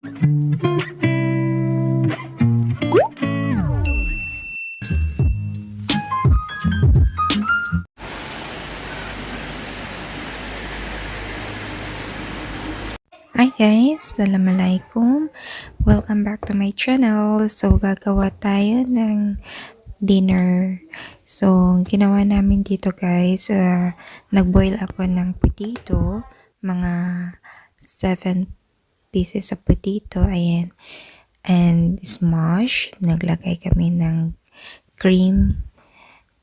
Hi guys! Assalamualaikum! Welcome back to my channel. So, gagawa tayo ng dinner. So, ginawa namin dito guys, nagboil ako ng potato, mga 7 pieces of potato, ayan. And smash, naglagay kami ng cream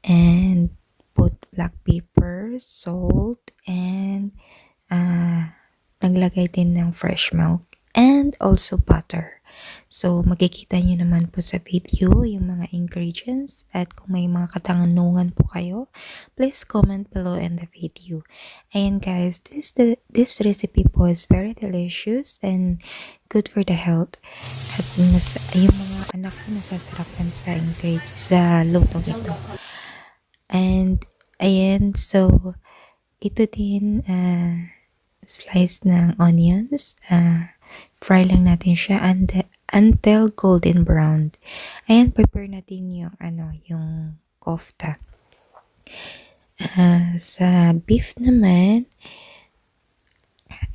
and put black pepper, salt, and naglagay din ng fresh milk and also butter. So, makikita nyo naman po sa video yung mga ingredients, at kung may mga katanungan po kayo, please comment below in the video. Ayan guys, this recipe po is very delicious and good for the health. At yung mga anak ko nasasarapan sa lutong ito. And ayan, so ito din slice ng onions, fry lang natin siya until golden brown. Ayan, prepare natin yung yung kofta. Sa beef naman,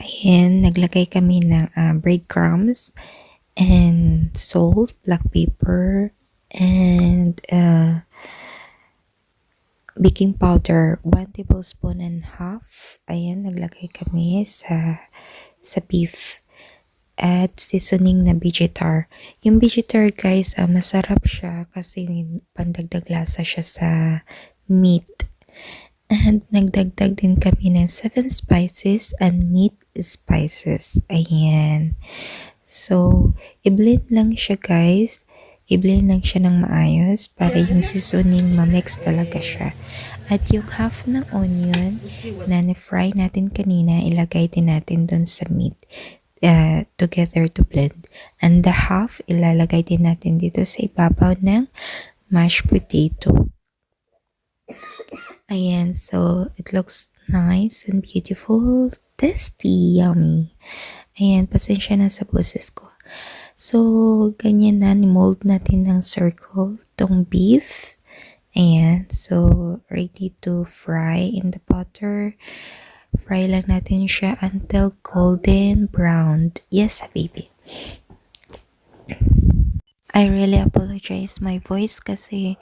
ayan, naglagay kami ng breadcrumbs and salt, black pepper, and baking powder, 1 tablespoon and half. Ayan, naglagay kami sa beef. At seasoning na vegetar. Yung vegetar guys, masarap siya kasi pandagdag lasa siya sa meat. And nagdagdag din kami ng 7 spices and meat spices. Ayan. So, i-blend lang siya guys. I-blend lang siya ng maayos para yung seasoning ma-mix talaga siya. At yung half ng onion na na-fry natin kanina, ilagay din natin dun sa meat together to blend. And the half, ilalagay din natin dito sa ibabaw ng mashed potato. Ayan, so it looks nice and beautiful, tasty, yummy. Ayan, pasensya na sa boses ko. So, ganyan na, ni-mold natin ng circle tong beef. Ayan, so ready to fry in the butter. Fry lang natin siya until golden brown. Yes, baby. I really apologize my voice kasi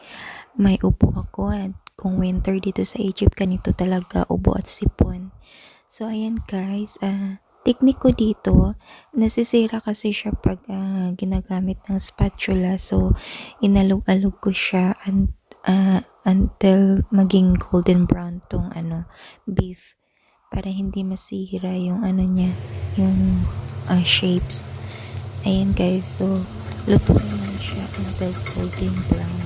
may ubo ako, at kung winter dito sa Egypt, ganito talaga, ubo at sipon. So, ayan guys, technique ko dito, nasisira kasi siya pag ginagamit ng spatula. So, inalog-alog ko siya until maging golden brown tong beef, para hindi masira yung niya, yung shapes. Ayan guys, so lutuin lang siya until golden brown.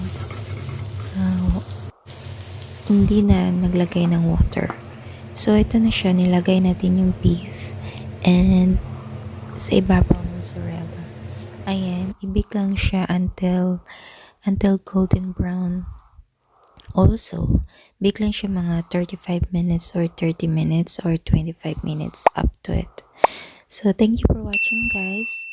Hindi na naglagay ng water. So, ito na siya. Nilagay natin yung beef and sa ibabaw mozzarella. Ayan, ibig lang siya until golden brown. Also, bake lang siya mga 35 minutes or 30 minutes or 25 minutes, up to it. So, thank you for watching guys.